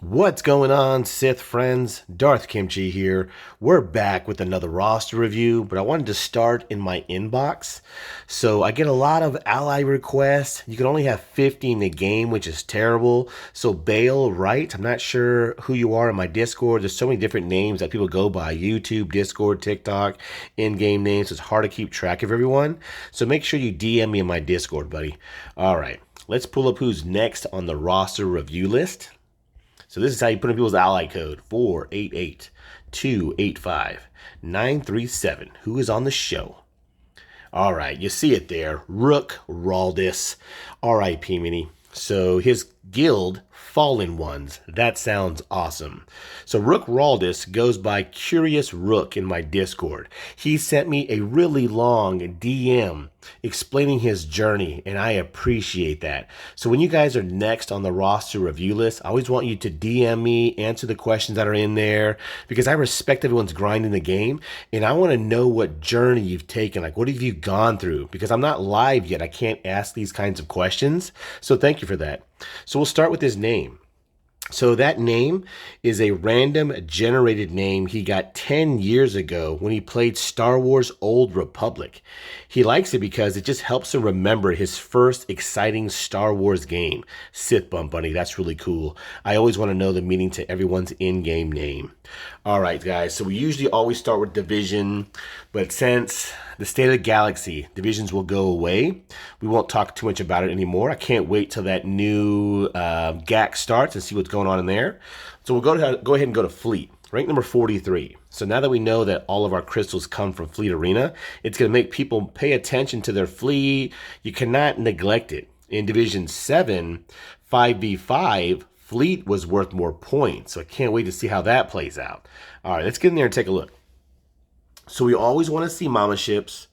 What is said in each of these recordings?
What's going on, Sith friends? Darth Kimchi here. We're back with another roster review, but I wanted to start in my inbox. So I get a lot of ally requests. You can only have 50 in the game, which is terrible. So bail, right? I'm not sure who you are in my Discord. There's so many different names that people go by: YouTube, Discord, TikTok, in-game names. It's hard to keep track of everyone. So make sure you DM me in my Discord, buddy. All right, let's pull up who's next on the roster review list. So this is how you put in people's ally code: 488-285-937. Who is on the show? All right, you see it there. Rook Raldis, R.I.P. Mini. So his guild, Fallen Ones. That sounds awesome. So Rook Raldis goes by Curious Rook in my Discord. He sent me a really long DM explaining his journey, and I appreciate that. So when you guys are next on the roster review list, I always want you to DM me, answer the questions that are in there, because I respect everyone's grind in the game, and I want to know what journey you've taken. Like, what have you gone through? Because I'm not live yet. I can't ask these kinds of questions. So thank you for that. So we'll start with his name. So that name is a random generated name he got 10 years ago when he played Star Wars Old Republic. He likes it because it just helps him remember his first exciting Star Wars game. Sith Bump Bunny, that's really cool. I always want to know the meaning to everyone's in-game name. All right, guys, so we usually always start with division, but since the state of the galaxy, divisions will go away. We won't talk too much about it anymore. I can't wait till that new GAC starts and see what's going on in there. So we'll go ahead and go to Fleet, rank number 43. So now that we know that all of our crystals come from Fleet Arena, it's going to make people pay attention to their fleet. You cannot neglect it. In Division 7, 5v5, Fleet was worth more points. So I can't wait to see how that plays out. All right, let's get in there and take a look. So we always want to see mama ships.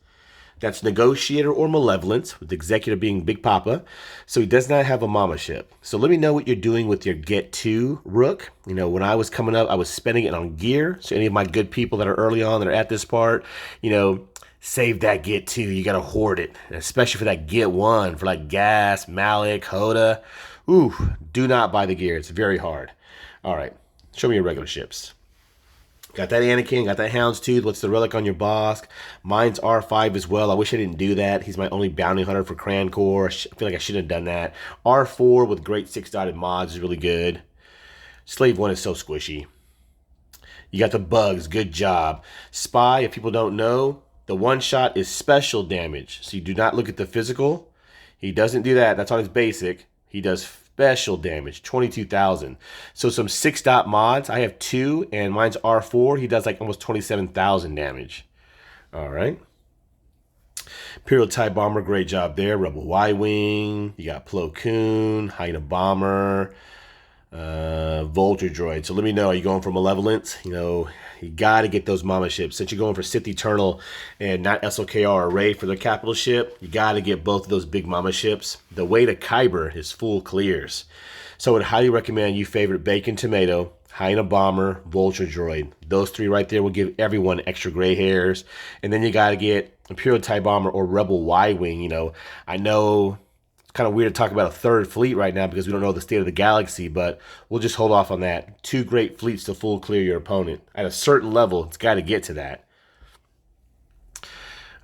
That's Negotiator or Malevolence, with the Executor being Big Papa. So he does not have a mama ship. So let me know what you're doing with your Get 2 Rook. You know, when I was coming up, I was spending it on gear. So any of my good people that are early on that are at this part, you know, save that Get 2. You got to hoard it, especially for that Get 1, for like Gas, Malik, Hoda. Ooh, do not buy the gear. It's very hard. All right, show me your regular ships. Got that Anakin, got that Houndstooth. What's the relic on your Bosk? Mine's R5 as well. I wish I didn't do that. He's my only bounty hunter for Crancor. I feel like I should have done that. R4 with great 6-dotted mods is really good. Slave 1 is so squishy. You got the bugs. Good job. Spy, if people don't know, the one shot is special damage. So you do not look at the physical. He doesn't do that. That's on his basic. He does special damage, 22,000. So some 6-dot mods. I have 2, and mine's R4. He does like almost 27,000 damage. All right. Imperial TIE Bomber, great job there. Rebel Y-Wing. You got Plo Koon, Hyena Bomber, Vulture Droid. So let me know, are you going for Malevolence? You know, you got to get those mama ships. Since you're going for Sith Eternal and not SLKR or Ray for their capital ship, you got to get both of those big mama ships. The way to Kyber is full clears. So I would highly recommend you favorite Bacon Tomato, Hyena Bomber, Vulture Droid. Those 3 right there will give everyone extra gray hairs. And then you got to get Imperial TIE Bomber or Rebel Y-Wing. You know, I know kind of weird to talk about a third fleet right now because we don't know the state of the galaxy, but we'll just hold off on that. 2 great fleets to full clear your opponent. At a certain level, it's got to get to that.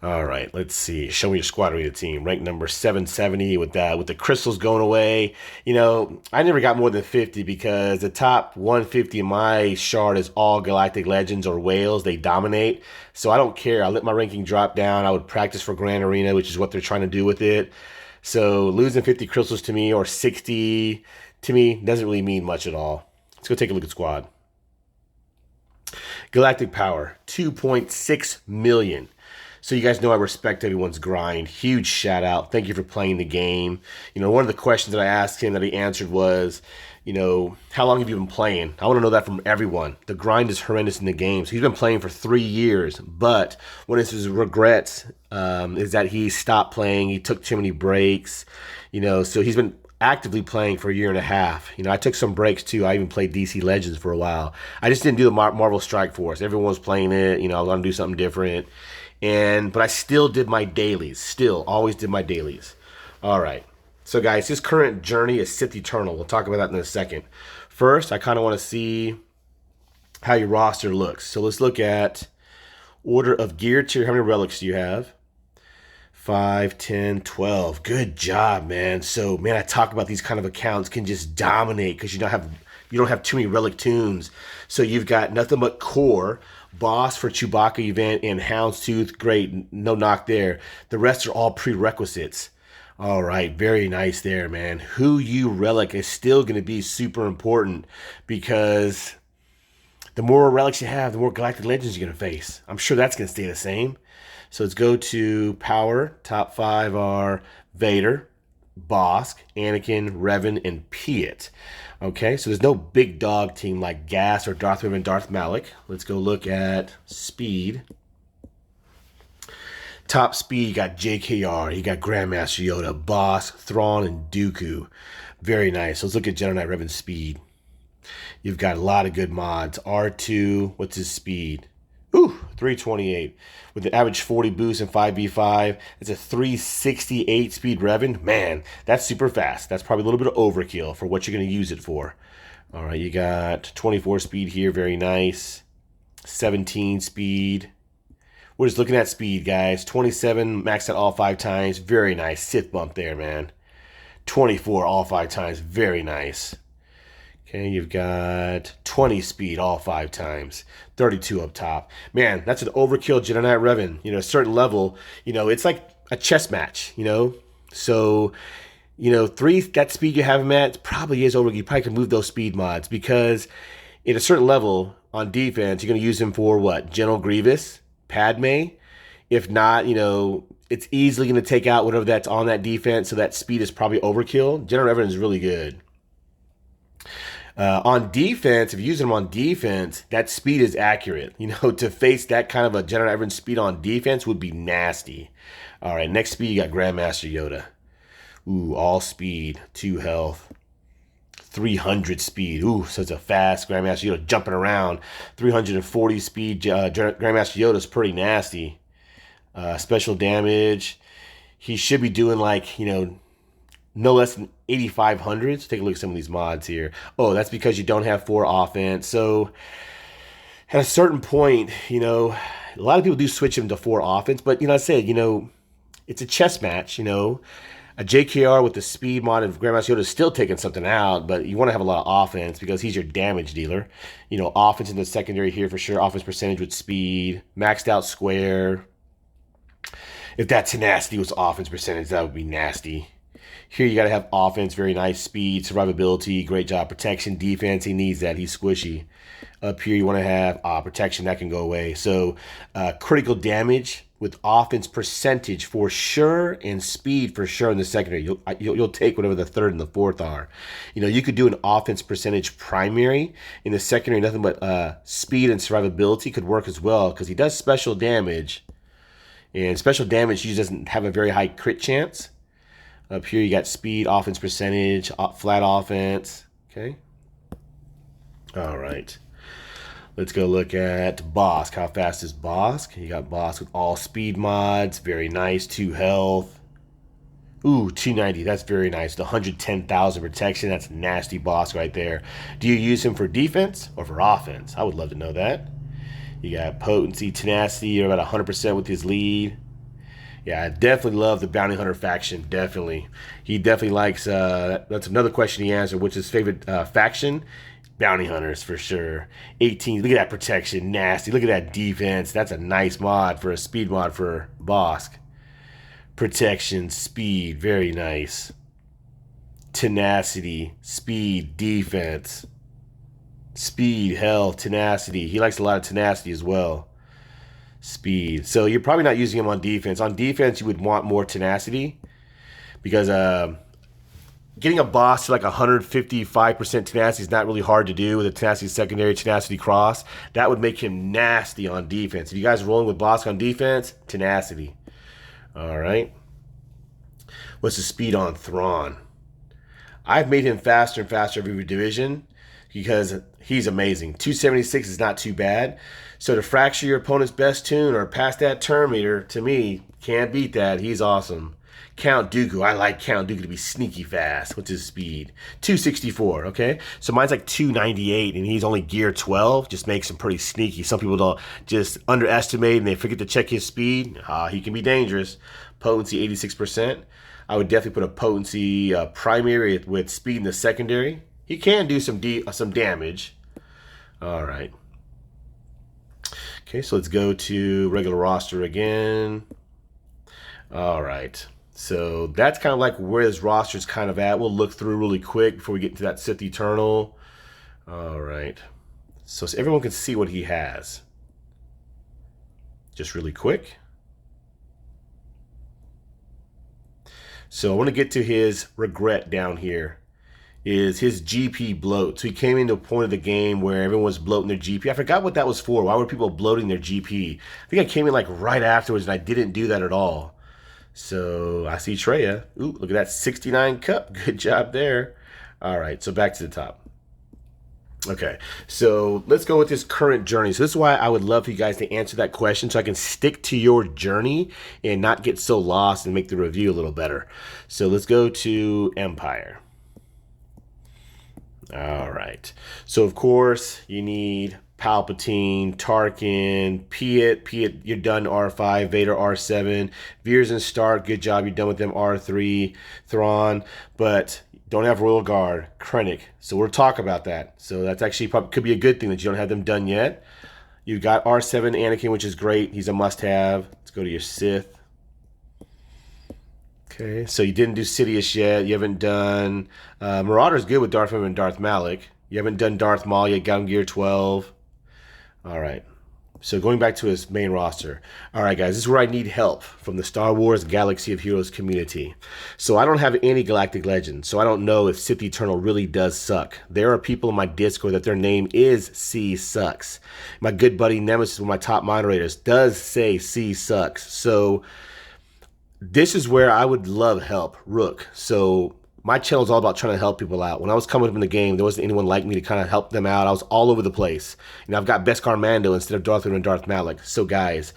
All right, let's see. Show me your squad arena team. Rank number 770 with the crystals going away. You know, I never got more than 50 because the top 150 in my shard is all Galactic Legends or Whales. They dominate. So I don't care. I let my ranking drop down. I would practice for Grand Arena, which is what they're trying to do with it. So losing 50 crystals to me or 60 to me doesn't really mean much at all. Let's go take a look at squad. Galactic Power, 2.6 million. So you guys know I respect everyone's grind. Huge shout out. Thank you for playing the game. You know, one of the questions that I asked him that he answered was, you know, how long have you been playing? I want to know that from everyone. The grind is horrendous in the game. So he's been playing for 3 years, but one of his regrets is that he stopped playing. He took too many breaks, you know, so he's been actively playing for a year and a half. You know, I took some breaks too. I even played DC Legends for a while. I just didn't do the Marvel Strike Force. Everyone was playing it. You know, I was going to do something different. But I still did my dailies. Still, always did my dailies. All right. So guys, his current journey is Sith Eternal. We'll talk about that in a second. First, I kind of want to see how your roster looks. So let's look at order of gear tier. How many relics do you have? 5, 10, 12. Good job, man. So, man, I talk about these kind of accounts can just dominate because you don't have too many relic tunes. So you've got nothing but core, boss for Chewbacca event, and Houndstooth. Great, no knock there. The rest are all prerequisites. All right, very nice there, man. Who you relic is still going to be super important because the more relics you have, the more Galactic Legends you're going to face. I'm sure that's going to stay the same. So let's go to power. Top 5 are Vader, Bosk, Anakin, Revan, and Piet. Okay, so there's no big dog team like Gas or Darth Vader and Darth Malik. Let's go look at speed. Top speed, you got JKR, you got Grandmaster Yoda, Bosk, Thrawn, and Dooku. Very nice. Let's look at Jedi Knight Revan's speed. You've got a lot of good mods. R2, what's his speed? Ooh, 328. With an average 40 boost and 5v5. It's a 368 speed Revan. Man, that's super fast. That's probably a little bit of overkill for what you're going to use it for. All right, you got 24 speed here. Very nice. 17 speed. We're just looking at speed, guys. 27, maxed out all 5 times. Very nice. Sith bump there, man. 24 all 5 times. Very nice. Okay, you've got 20 speed all 5 times, 32 up top. Man, that's an overkill Jedi Knight Revan. You know, a certain level, you know, it's like a chess match, you know. So, you know, 3, that speed you have him at probably is over. You probably can move those speed mods because at a certain level on defense, you're going to use him for what? General Grievous, Padme. If not, you know, it's easily going to take out whatever that's on that defense. So that speed is probably overkill. Jedi Revan is really good. On defense, if you use them on defense, that speed is accurate. You know, to face that kind of a Jedi Knight Revan speed on defense would be nasty. All right, next speed, you got Grandmaster Yoda. Ooh, all speed, 2 health, 300 speed. Ooh, such a fast Grandmaster Yoda jumping around. 340 speed, Grandmaster Yoda is pretty nasty. Special damage, he should be doing like, you know, no less than 8,500. Let's take a look at some of these mods here. Oh, that's because you don't have 4 offense. So at a certain point, you know, a lot of people do switch him to 4 offense. But, you know, I said, you know, it's a chess match, you know. A JKR with the speed mod of Grandmaster Yoda is still taking something out. But you want to have a lot of offense because he's your damage dealer. You know, offense in the secondary here for sure. Offense percentage with speed. Maxed out square. If that tenacity was offense percentage, that would be nasty. Here you got to have offense, very nice speed, survivability, great job, protection, defense. He needs that. He's squishy. Up here you want to have protection. That can go away. So critical damage with offense percentage for sure and speed for sure in the secondary. You'll take whatever the 3rd and the 4th are. You know, you could do an offense percentage primary. In the secondary, nothing but speed and survivability could work as well because he does special damage. And special damage usually doesn't have a very high crit chance. Up here, you got speed, offense percentage, flat offense. Okay. All right. Let's go look at Bosk. How fast is Bosk? You got Bosk with all speed mods. Very nice. 2 health. Ooh, 290. That's very nice. The 110,000 protection. That's nasty Bosk right there. Do you use him for defense or for offense? I would love to know that. You got potency, tenacity. You're about 100% with his lead. Yeah, I definitely love the Bounty Hunter faction. Definitely. He definitely likes, that's another question he answered, which is his favorite faction? Bounty Hunters, for sure. 18, look at that protection, nasty. Look at that defense. That's a nice mod for a speed mod for Bosk. Protection, speed, very nice. Tenacity, speed, defense. Speed, health, tenacity. He likes a lot of tenacity as well. Speed. So you're probably not using him on defense. On defense, you would want more tenacity because getting a boss to like 155% tenacity is not really hard to do with a tenacity secondary, tenacity cross. That would make him nasty on defense. If you guys are rolling with Bosk on defense, tenacity. All right. What's the speed on Thrawn? I've made him faster and faster every division because he's amazing. 276 is not too bad. So to fracture your opponent's best tune or pass that turn meter, to me, can't beat that. He's awesome. Count Dooku. I like Count Dooku to be sneaky fast. What's his speed? 264, okay? So mine's like 298, and he's only gear 12. Just makes him pretty sneaky. Some people don't just underestimate, and they forget to check his speed. He can be dangerous. Potency, 86%. I would definitely put a potency primary with speed in the secondary. He can do some damage. All right. Okay, so let's go to regular roster again. All right. So that's kind of like where this roster is kind of at. We'll look through really quick before we get into that Sith Eternal. All right. So everyone can see what he has. Just really quick. So I want to get to his regret down here. Is his GP bloat. So he came into a point of the game where everyone was bloating their GP. I forgot what that was for. Why were people bloating their GP? I think I came in like right afterwards and I didn't do that at all. So I see Treya. Ooh, look at that 69 cup. Good job there. All right, so back to the top. Okay, so let's go with this current journey. So this is why I would love for you guys to answer that question so I can stick to your journey and not get so lost and make the review a little better. So let's go to Empire. All right. So, of course, you need Palpatine, Tarkin, Piet, you're done R5, Vader R7, Veers and Stark, good job, you're done with them R3, Thrawn, but don't have Royal Guard, Krennic. So we'll talk about that. So that's actually probably could be a good thing that you don't have them done yet. You've got R7 Anakin, which is great. He's a must-have. Let's go to your Sith. Okay, so you didn't do Sidious yet. You haven't done... Marauder's good with Darth Vader and Darth Malak. You haven't done Darth Maul yet. Got him gear 12. All right. So going back to his main roster. All right, guys. This is where I need help from the Star Wars Galaxy of Heroes community. So I don't have any Galactic Legends. So I don't know if Sith Eternal really does suck. There are people in my Discord that their name is C Sucks. My good buddy Nemesis, one of my top moderators, does say C Sucks. So... this is where I would love help, Rook. So my channel is all about trying to help people out. When I was coming up in the game, there wasn't anyone like me to kind of help them out. I was all over the place. You know, I've got Beskar Mando instead of Darth Vader and Darth Malak. So guys,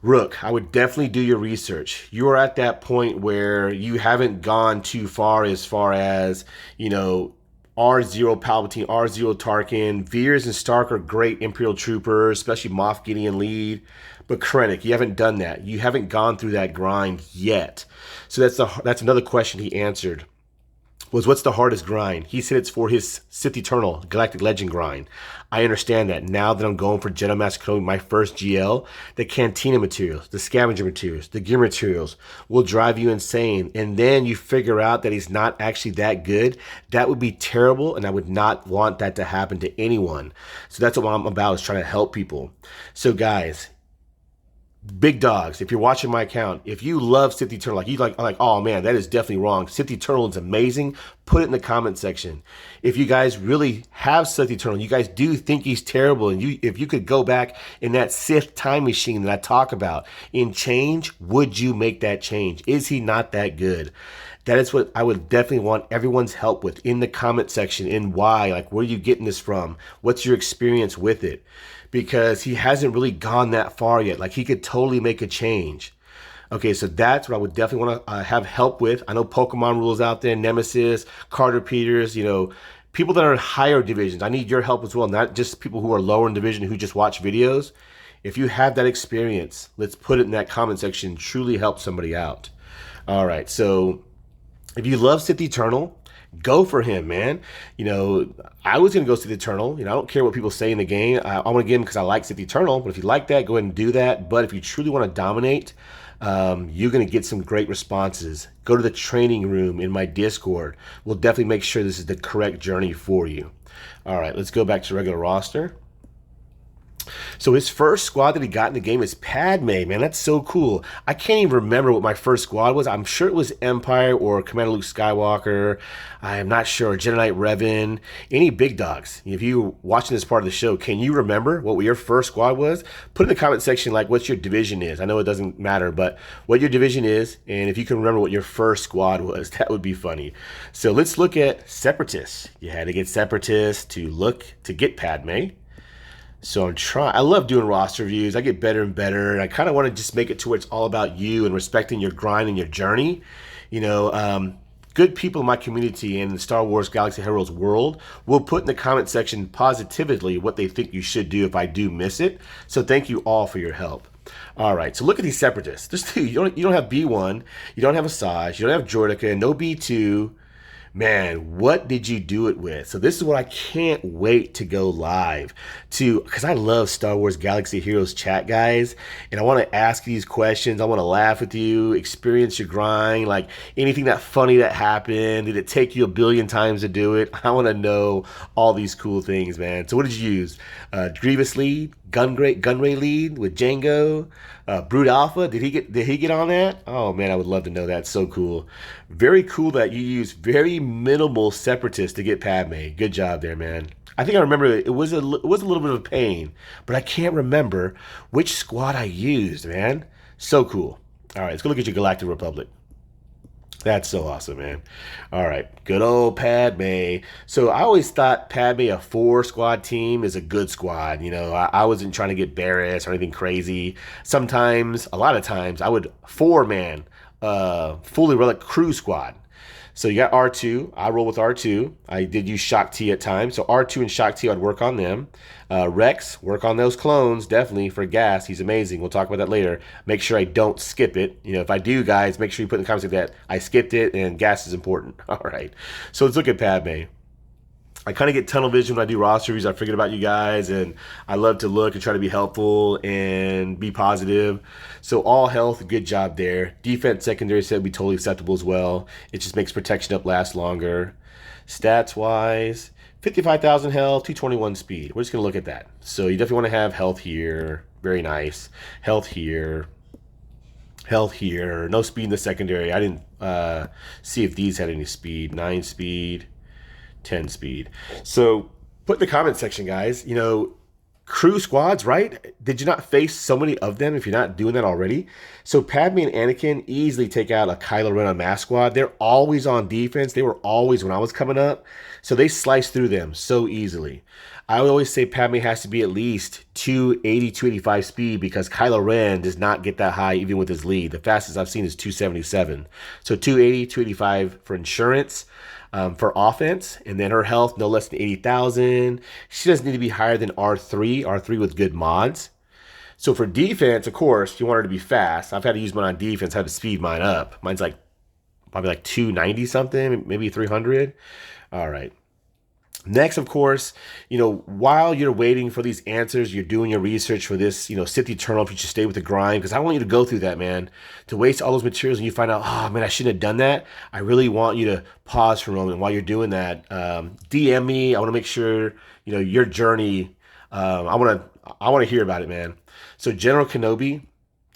Rook, I would definitely do your research. You are at that point where you haven't gone too far as, you know, R0 Palpatine, R0 Tarkin. Veers and Stark are great Imperial troopers, especially Moff Gideon lead. But Krennic, you haven't done that. You haven't gone through that grind yet. So that's another question he answered. Was what's the hardest grind? He said it's for his Sith Eternal Galactic Legend grind. I understand that. Now that I'm going for Jedi Master Kenobi, my first GL, the Cantina materials, the scavenger materials, the gear materials will drive you insane. And then you figure out that he's not actually that good. That would be terrible, and I would not want that to happen to anyone. So that's what I'm about, is trying to help people. So guys, big dogs, if you're watching my account, if you love Sith Eternal, like, oh man, that is definitely wrong. Sith Eternal is amazing. Put it in the comment section. If you guys really have Sith Eternal, you guys do think he's terrible, and if you could go back in that Sith time machine that I talk about and change, would you make that change? Is he not that good? That is what I would definitely want everyone's help with in the comment section. And why? Like, where are you getting this from? What's your experience with it? Because he hasn't really gone that far yet. Like, he could totally make a change. Okay, so that's what I would definitely want to have help with. I know Pokemon Rules out there, Nemesis, Carter Peters, you know, people that are in higher divisions. I need your help as well, not just people who are lower in division who just watch videos. If you have that experience, let's put it in that comment section. Truly help somebody out. All right, so if you love Sith Eternal, go for him, man. You know, I was going to go Sith Eternal. You know, I don't care what people say in the game. I want to get him because I like Sith Eternal. But if you like that, go ahead and do that. But if you truly want to dominate, you're going to get some great responses. Go to the training room in my Discord. We'll definitely make sure this is the correct journey for you. All right, let's go back to regular roster. So his first squad that he got in the game is Padme, man. That's so cool. I can't even remember what my first squad was. I'm sure it was Empire or Commander Luke Skywalker. I am not sure. Jedi Knight Revan. Any big dogs. If you're watching this part of the show, can you remember what your first squad was? Put in the comment section like what your division is. I know it doesn't matter, but what your division is, and if you can remember what your first squad was, that would be funny. So let's look at Separatists. You had to get Separatists to get Padme. So I'm trying. I love doing roster reviews. I get better and better. And I kind of want to just make it to where it's all about you and respecting your grind and your journey. You know, good people in my community and the Star Wars Galaxy Heroes world will put in the comment section positively what they think you should do if I do miss it. So thank you all for your help. All right, so look at these separatists. There's two. You don't have B1, you don't have Asajj, you don't have Jordica, no B2. Man, what did you do it with? So this is what I can't wait to go live to, because I love Star Wars Galaxy Heroes chat, guys, and I want to ask these questions. I want to laugh with you, experience your grind, like anything that funny that happened. Did it take you a billion times to do it? I want to know all these cool things, man. So what did you use? Grievous lead, Gunray lead with Django, Brute Alpha. Did he get on that? Oh man, I would love to know that. So cool. Very cool that you use very minimal separatists to get Padme. Good job there, man. I think I remember it was a little bit of a pain, but I can't remember which squad I used, man. So cool. All right, let's go look at your Galactic Republic. That's so awesome, man. All right, good old Padme. So I always thought Padme, a 4-squad team, is a good squad. You know, I wasn't trying to get Barris or anything crazy. Sometimes, a lot of times, I would 4-man fully relic crew squad. So you got R2. I roll with R2. I did use Shock T at times. So R2 and Shock T, I'd work on them. Rex, work on those clones, definitely, for gas. He's amazing. We'll talk about that later. Make sure I don't skip it. You know, if I do, guys, make sure you put in the comments that I skipped it, and gas is important. All right. So let's look at Padme. I kind of get tunnel vision when I do roster reviews. I forget about you guys, and I love to look and try to be helpful and be positive. So all health, good job there. Defense secondary set would be totally acceptable as well. It just makes protection up last longer. Stats wise, 55,000 health, 221 speed. We're just gonna look at that. So you definitely want to have health here. Very nice. Health here. Health here. No speed in the secondary. I didn't see if these had any speed. 9 speed. 10 speed. So put in the comment section, guys, you know, crew squads, right? Did you not face so many of them if you're not doing that already? So Padme and Anakin easily take out a Kylo Ren on mass squad. They're always on defense. They were always when I was coming up. So they slice through them so easily. I would always say Padme has to be at least 280, 285 speed because Kylo Ren does not get that high even with his lead. The fastest I've seen is 277. So 280, 285 for insurance. For offense, and then her health no less than 80,000. She doesn't need to be higher than R3 with good mods. So for defense, of course, you want her to be fast. I've had to use mine on defense. I had to speed mine up. Mine's like probably like 290 something, maybe 300. All right. Next, of course, you know, while you're waiting for these answers, you're doing your research for this, you know, Sith Eternal, if you should stay with the grind, because I want you to go through that, man. To waste all those materials and you find out, oh, man, I shouldn't have done that. I really want you to pause for a moment while you're doing that. DM me. I want to make sure, you know, your journey, I want to hear about it, man. So General Kenobi,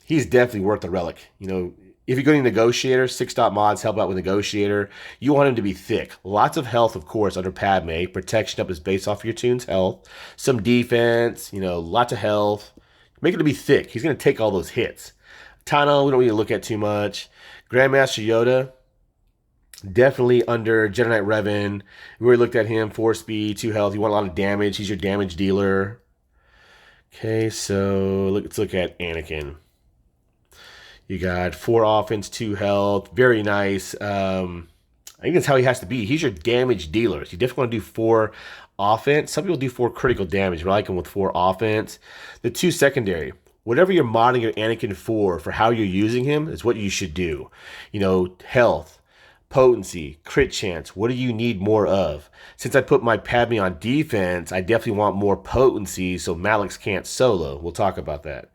he's definitely worth the relic. You know, if you're going to Negotiator, 6-dot mods help out with Negotiator. You want him to be thick. Lots of health, of course, under Padme. Protection up is based off of your tune's health. Some defense, you know, lots of health. Make it to be thick. He's going to take all those hits. Tano, we don't need to look at too much. Grandmaster Yoda, definitely under Jedi Knight Revan. We already looked at him. 4 speed, 2 health. You want a lot of damage. He's your damage dealer. Okay, so let's look at Anakin. You got 4 offense, 2 health. Very nice. I think that's how he has to be. He's your damage dealer. So you definitely want to do 4 offense. Some people do 4 critical damage, but I like him with 4 offense. The 2 secondary. Whatever you're modding your Anakin for how you're using him is what you should do. You know, health, potency, crit chance. What do you need more of? Since I put my Padme on defense, I definitely want more potency so Malix can't solo. We'll talk about that.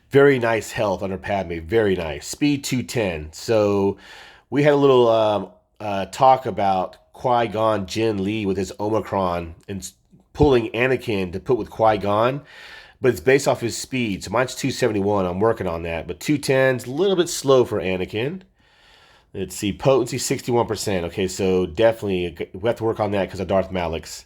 Very nice health under Padme. Very nice. Speed 210. So we had a little talk about Qui-Gon Jinn Lee with his Omicron and pulling Anakin to put with Qui-Gon. But it's based off his speed. So mine's 271. I'm working on that. But 210's a little bit slow for Anakin. Let's see. Potency 61%. Okay, so definitely we have to work on that because of Darth Malix.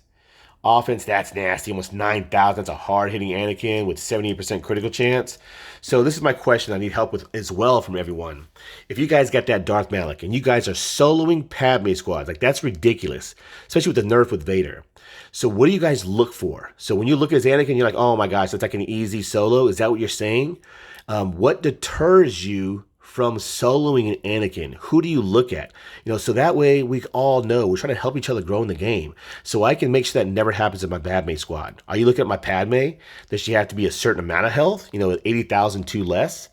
Offense, that's nasty. Almost 9,000. That's a hard-hitting Anakin with 78% critical chance. So this is my question I need help with as well from everyone. If you guys got that Darth Malik and you guys are soloing Padme squads, like that's ridiculous, especially with the nerf with Vader. So what do you guys look for? So when you look at Anakin, you're like, oh my gosh, that's like an easy solo. Is that what you're saying? What deters you from soloing an Anakin? Who do you look at? So that way we all know we're trying to help each other grow in the game. So I can make sure that never happens in my Padme squad. Are you looking at my Padme? Does she have to be a certain amount of health? With 80,000 too less?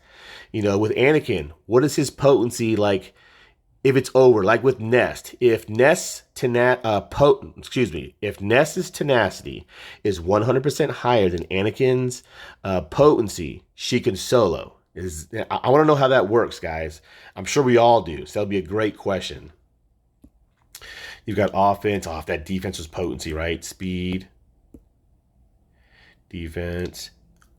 With Anakin, what is his potency like if it's over? Like with Nest, if Nest's tenacity is 100% higher than Anakin's potency, she can solo. I want to know how that works, guys. I'm sure we all do. So that'll be a great question. You've got offense. Off that defense was potency, right? Speed. Defense.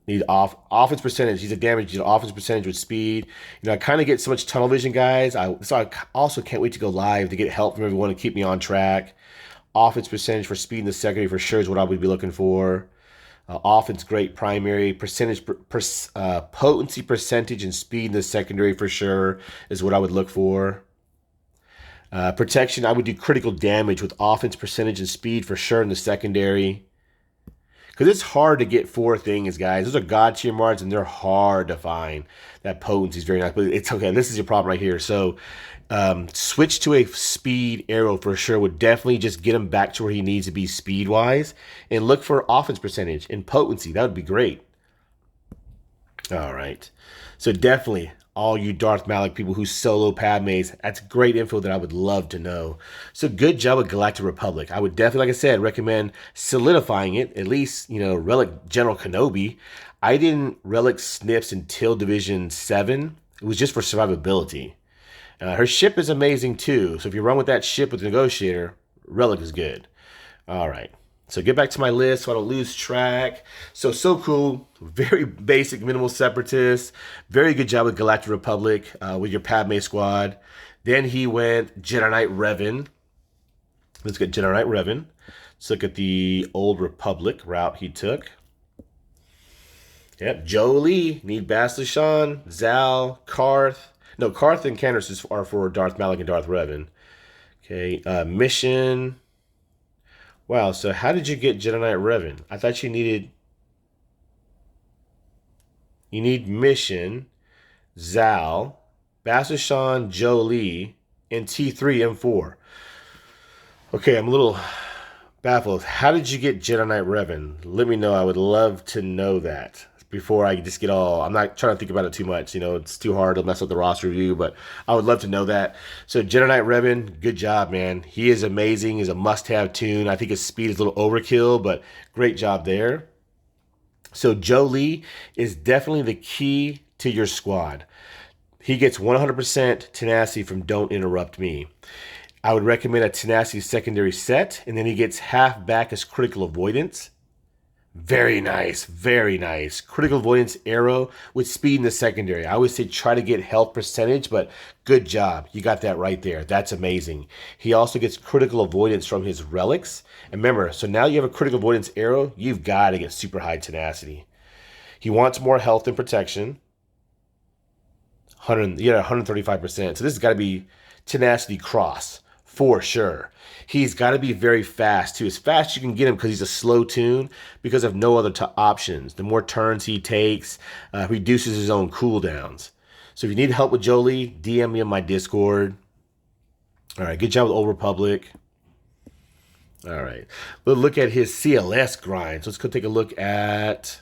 Need offense percentage. He's a damage. Offense percentage with speed. I kind of get so much tunnel vision, guys. So I also can't wait to go live to get help from everyone and keep me on track. Offense percentage for speed in the secondary for sure is what I would be looking for. Offense great primary, percentage, potency percentage and speed in the secondary for sure is what I would look for. Protection, I would do critical damage with offense percentage and speed for sure in the secondary. Because it's hard to get 4 things, guys. Those are God tier mods and they're hard to find. That potency is very nice, but it's okay. This is your problem right here. So switch to a speed arrow for sure would definitely just get him back to where he needs to be speed-wise. And look for offense percentage and potency. That would be great. All right. So definitely all you Darth Malik people who solo Padmes, that's great info that I would love to know. So good job with Galactic Republic. I would definitely, like I said, recommend solidifying it. At least, Relic General Kenobi. I didn't Relic Snips until Division 7. It was just for survivability. Her ship is amazing too. So if you run with that ship with the Negotiator, Relic is good. All right. So get back to my list so I don't lose track. So cool. Very basic minimal separatist. Very good job with Galactic Republic with your Padme squad. Then he went Jedi Knight Revan. Let's get Jedi Knight Revan. Let's look at the Old Republic route he took. Yep, Jolie, need Bastila, Zal, Karth. No, Karth and Candace are for Darth Malik and Darth Revan. Okay, mission. Wow, so how did you get Jedi Knight Revan? I thought you need mission, Zal, Bastila, Jolie, and T3 M4. Okay, I'm a little baffled. How did you get Jedi Knight Revan? Let me know. I would love to know that before I just get all... I'm not trying to think about it too much. It's too hard to mess up the roster review, but I would love to know that. So Jedi Knight Revan, good job, man. He is amazing. He's a must-have tune. I think his speed is a little overkill, but great job there. So Jolie is definitely the key to your squad. He gets 100% tenacity from Don't Interrupt Me. I would recommend a tenacity secondary set, and then he gets half back as critical avoidance. Very nice, very nice. Critical avoidance arrow with speed in the secondary. I always say try to get health percentage, but good job. You got that right there. That's amazing. He also gets critical avoidance from his relics. And remember, so now you have a critical avoidance arrow, you've got to get super high tenacity. He wants more health and protection. 135%. So this has got to be tenacity cross for sure. He's got to be very fast too. As fast as you can get him because he's a slow tune because of no other options. The more turns he takes, reduces his own cooldowns. So if you need help with Jolie, DM me on my Discord. All right, good job with Old Republic. All right, we'll look at his CLS grind. So let's go take a look at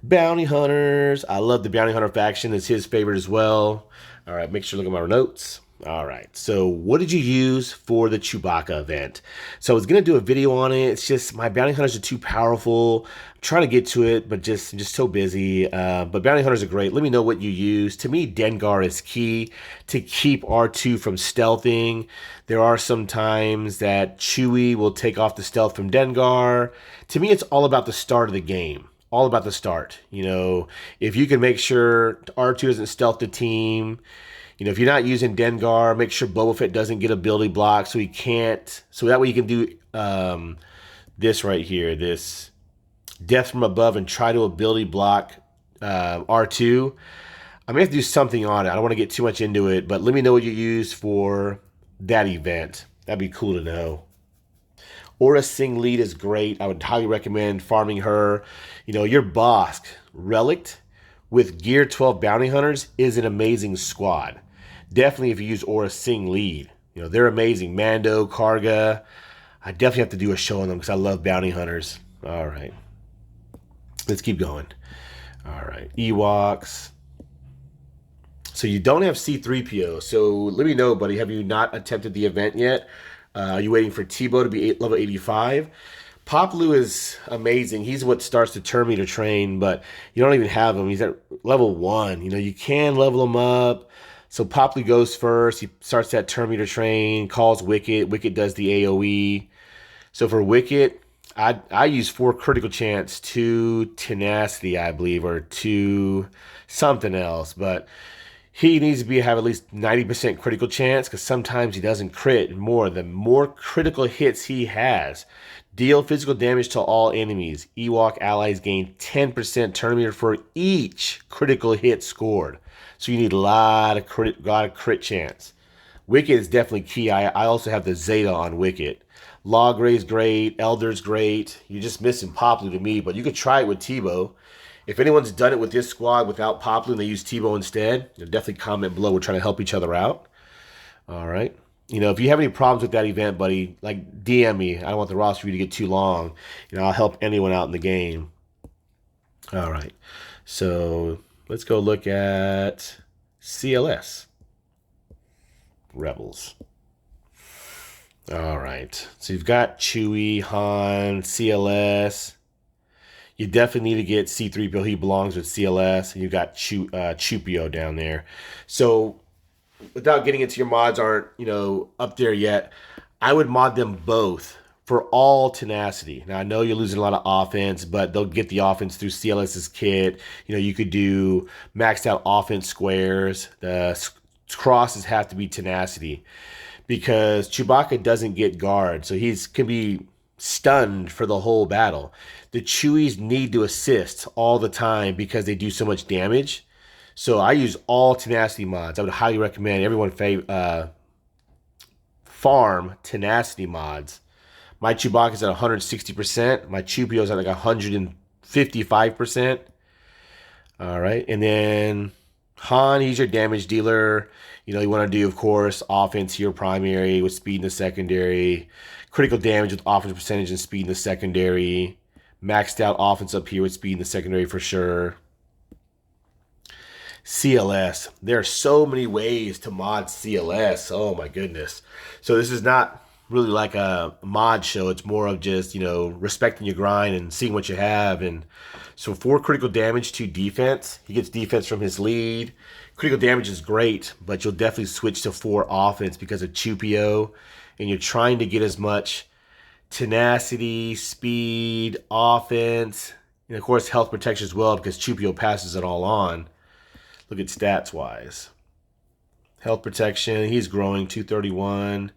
Bounty Hunters. I love the Bounty Hunter faction. It's his favorite as well. All right, make sure to look at my notes. All right, so what did you use for the Chewbacca event? So I was going to do a video on it. It's just my Bounty Hunters are too powerful. I'm trying to get to it, but just so busy. But Bounty Hunters are great. Let me know what you use. To me, Dengar is key to keep R2 from stealthing. There are some times that Chewie will take off the stealth from Dengar. To me, it's all about the start of the game. All about the start. If you can make sure R2 doesn't stealth the team, if you're not using Dengar, make sure Boba Fett doesn't get ability block so he can't. So that way you can do this right here, this Death from Above and try to ability block R2. I'm going to have to do something on it. I don't want to get too much into it, but let me know what you use for that event. That'd be cool to know. Aura Sing Lead is great. I would highly recommend farming her. You know, your Bosk Relict with Gear 12 Bounty Hunters is an amazing squad. Definitely if you use Aura Sing Lead. You know, they're amazing. Mando, Karga. I definitely have to do a show on them because I love Bounty Hunters. All right. Let's keep going. All right. Ewoks. So you don't have C-3PO. So let me know, buddy. Have you not attempted the event yet? Are you waiting for Tebow to be level 85? Poplu is amazing. He's what starts to turn me to train, but you don't even have him. He's at level 1. You know, you can level him up. So Poplu goes first. He starts that turn me to train, calls Wicket. Wicket does the AoE. So for Wicket, I use 4 critical chance, 2 tenacity, I believe, or 2 something else. But he needs to have at least 90% critical chance because sometimes he doesn't crit more. The more critical hits he has, deal physical damage to all enemies. Ewok allies gain 10% turn meter for each critical hit scored. So you need a lot of crit chance. Wicket is definitely key. I also have the Zeta on Wicket. Logray's great. Elder's great. You're just missing Poplu to me, but you could try it with Tebow. If anyone's done it with this squad without Poplu and they use Tebow instead, definitely comment below. We're trying to help each other out. All right. You know, if you have any problems with that event, buddy, like DM me. I don't want the roster for you to get too long. You know, I'll help anyone out in the game. All right. So let's go look at CLS Rebels. All right. So you've got Chewie, Han, CLS. You definitely need to get C-3PO. He belongs with CLS. And you got Chupio down there. So without getting into your mods aren't, you know, up there yet, I would mod them both for all tenacity. Now, I know you're losing a lot of offense, but they'll get the offense through CLS's kit. You know, you could do maxed out offense squares. The crosses have to be tenacity because Chewbacca doesn't get guard. So can be stunned for the whole battle. The Chewies need to assist all the time because they do so much damage. So I use all tenacity mods. I would highly recommend everyone farm tenacity mods. My Chewbacca is at 160%. My Chewpio is at like 155%. All right. And then Han, he's your damage dealer. You know, you want to do, of course, offense here primary with speed in the secondary. Critical damage with offense percentage and speed in the secondary. Maxed out offense up here with speed in the secondary for sure. CLS. There are so many ways to mod CLS. Oh my goodness. So this is not really like a mod show. It's more of just, you know, respecting your grind and seeing what you have. And so 4 critical damage, 2 defense. He gets defense from his lead. Critical damage is great, but you'll definitely switch to 4 offense because of Chupio. And you're trying to get as much tenacity, speed, offense, and of course health protection as well because Chupio passes it all on. Look at stats wise. Health protection, he's growing 231.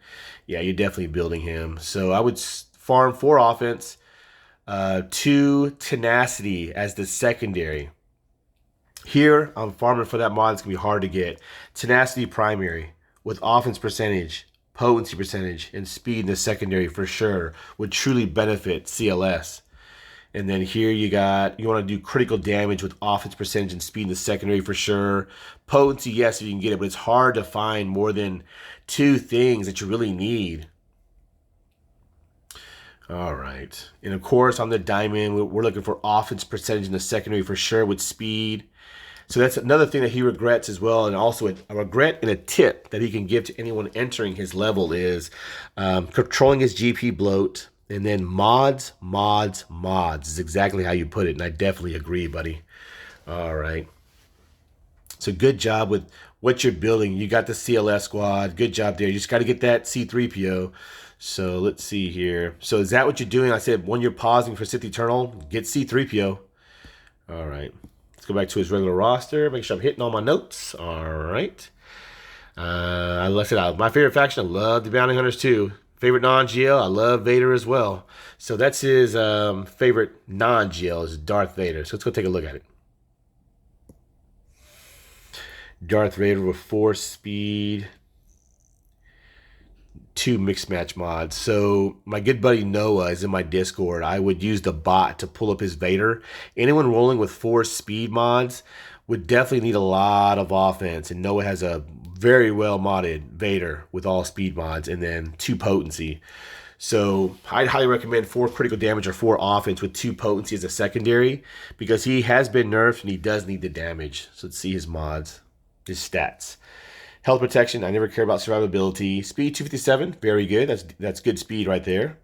Yeah, you're definitely building him. So I would farm 4 offense, 2 tenacity as the secondary. Here, I'm farming for that mod. It's going to be hard to get. Tenacity primary with offense percentage, potency percentage, and speed in the secondary for sure would truly benefit CLS. And then here you want to do critical damage with offense percentage and speed in the secondary for sure. Potency, yes, you can get it, but it's hard to find more than 2 things that you really need. All right. And of course, on the diamond, we're looking for offense percentage in the secondary for sure with speed. So that's another thing that he regrets as well. And also a regret and a tip that he can give to anyone entering his level is controlling his GP bloat. And then mods is exactly how you put it. And I definitely agree, buddy. All right. So good job with what you're building. You got the CLS squad. Good job there. You just got to get that C-3PO. So let's see here. So is that what you're doing? I said when you're pausing for Sith Eternal, get C-3PO. All right. Let's go back to his regular roster. Make sure I'm hitting all my notes. All right. Let's say my favorite faction. I love the Bounty Hunters too. Favorite non-GL, I love Vader as well. So that's his favorite non-GL is Darth Vader. So let's go take a look at it. Darth Vader with 4 speed, 2 mixed match mods. So my good buddy Noah is in my Discord. I would use the bot to pull up his Vader. Anyone rolling with 4 speed mods would definitely need a lot of offense. And Noah has a very well modded Vader with all speed mods and then 2 potency. So I'd highly recommend 4 critical damage or 4 offense with 2 potency as a secondary because he has been nerfed and he does need the damage. So let's see his mods, his stats. Health protection, I never care about survivability. Speed 257, very good. That's good speed right there.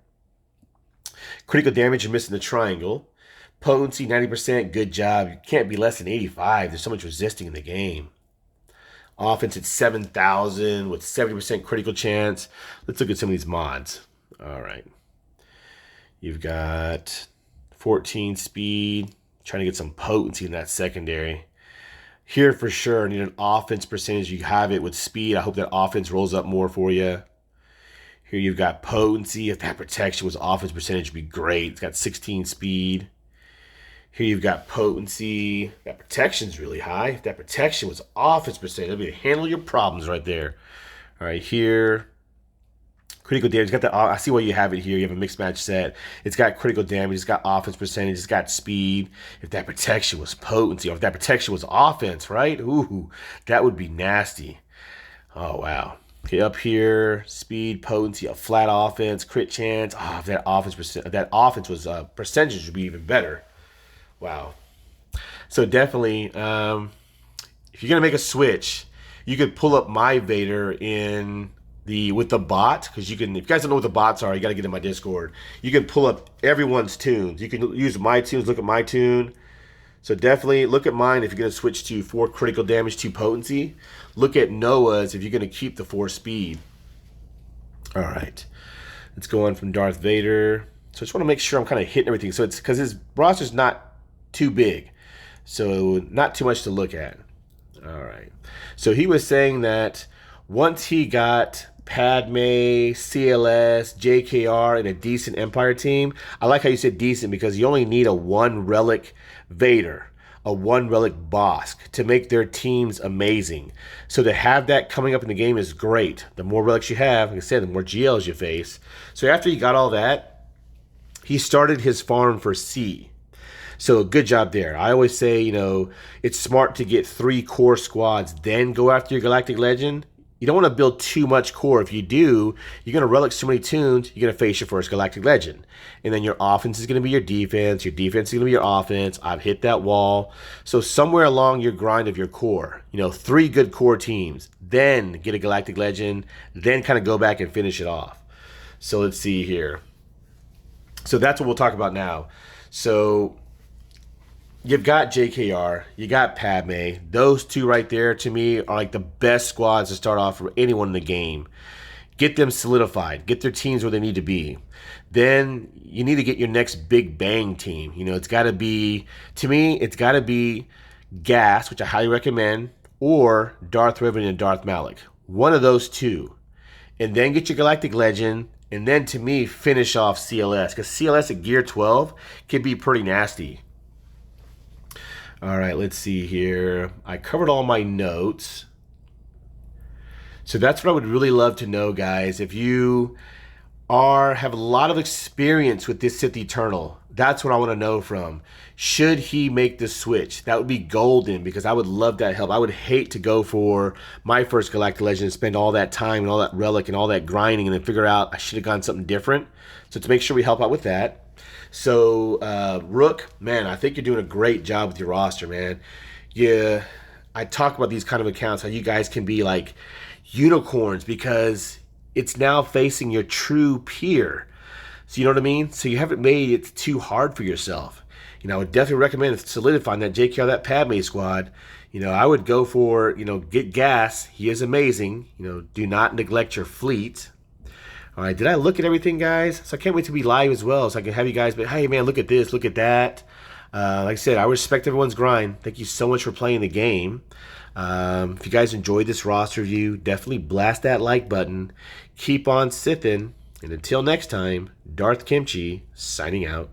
Critical damage, you're missing the triangle. Potency 90%, good job. You can't be less than 85. There's so much resisting in the game. Offense at 7,000 with 70% critical chance. Let's look at some of these mods. All right. You've got 14 speed. Trying to get some potency in that secondary. Here for sure, need an offense percentage. You have it with speed. I hope that offense rolls up more for you. Here you've got potency. If that protection was offense percentage, would be great. It's got 16 speed. Here you've got potency. That protection's really high. If that protection was offense percentage, that'd be to handle your problems right there. All right, here. Critical damage. Got the. I see why you have it here. You have a mixed match set. It's got critical damage. It's got offense percentage. It's got speed. If that protection was potency, or if that protection was offense, right? Ooh, that would be nasty. Oh wow. Okay, up here, speed, potency, a flat offense, crit chance. Oh, if that offense was percentage, would be even better. Wow. So definitely, if you're gonna make a switch, you could pull up my Vader with the bot, because if you guys don't know what the bots are, you got to get in my Discord. You can pull up everyone's tunes. You can use my tunes, look at my tune. So definitely look at mine if you're going to switch to 4 critical damage, 2 potency. Look at Noah's if you're going to keep the 4 speed. All right. Let's go on from Darth Vader. So I just want to make sure I'm kind of hitting everything. So it's because his roster's not too big. So not too much to look at. All right. So he was saying that once he got Padme, CLS, JKR, and a decent Empire team. I like how you said decent because you only need a 1 relic Vader, a 1 relic Bosk to make their teams amazing. So to have that coming up in the game is great. The more relics you have, like I said, the more GLs you face. So after he got all that, he started his farm for C. So good job there. I always say, it's smart to get 3 core squads, then go after your Galactic Legend. You don't want to build too much core. If you do, you're going to relic so many tunes, you're going to face your first Galactic Legend. And then your offense is going to be your defense is going to be your offense. I've hit that wall. So somewhere along your grind of your core, 3 good core teams, then get a Galactic Legend, then kind of go back and finish it off. So let's see here. So that's what we'll talk about now. So you've got JKR, you got Padme. Those 2 right there, to me, are like the best squads to start off for anyone in the game. Get them solidified. Get their teams where they need to be. Then you need to get your next big bang team. It's got to be, to me, it's got to be Gas, which I highly recommend, or Darth Revan and Darth Malak. One of those 2. And then get your Galactic Legend. And then, to me, finish off CLS. Because CLS at Gear 12 can be pretty nasty. All right, let's see here. I covered all my notes. So that's what I would really love to know, guys. If you have a lot of experience with this Sith Eternal, that's what I want to know from. Should he make the switch? That would be golden because I would love that help. I would hate to go for my first Galactic Legend and spend all that time and all that relic and all that grinding and then figure out I should have gone something different. So to make sure we help out with that. So, Rook, man, I think you're doing a great job with your roster, man. Yeah, I talk about these kind of accounts, how you guys can be like unicorns because it's now facing your true peer. So you know what I mean? So you haven't made it too hard for yourself. I would definitely recommend solidifying that JKR, that Padme squad. I would go for, get Gas. He is amazing. Do not neglect your fleet. All right, did I look at everything, guys? So I can't wait to be live as well, so I can have you guys be, hey, man, look at this, look at that. Like I said, I respect everyone's grind. Thank you so much for playing the game. If you guys enjoyed this roster review, definitely blast that like button. Keep on Sithin', And until next time, Darth Kimchi signing out.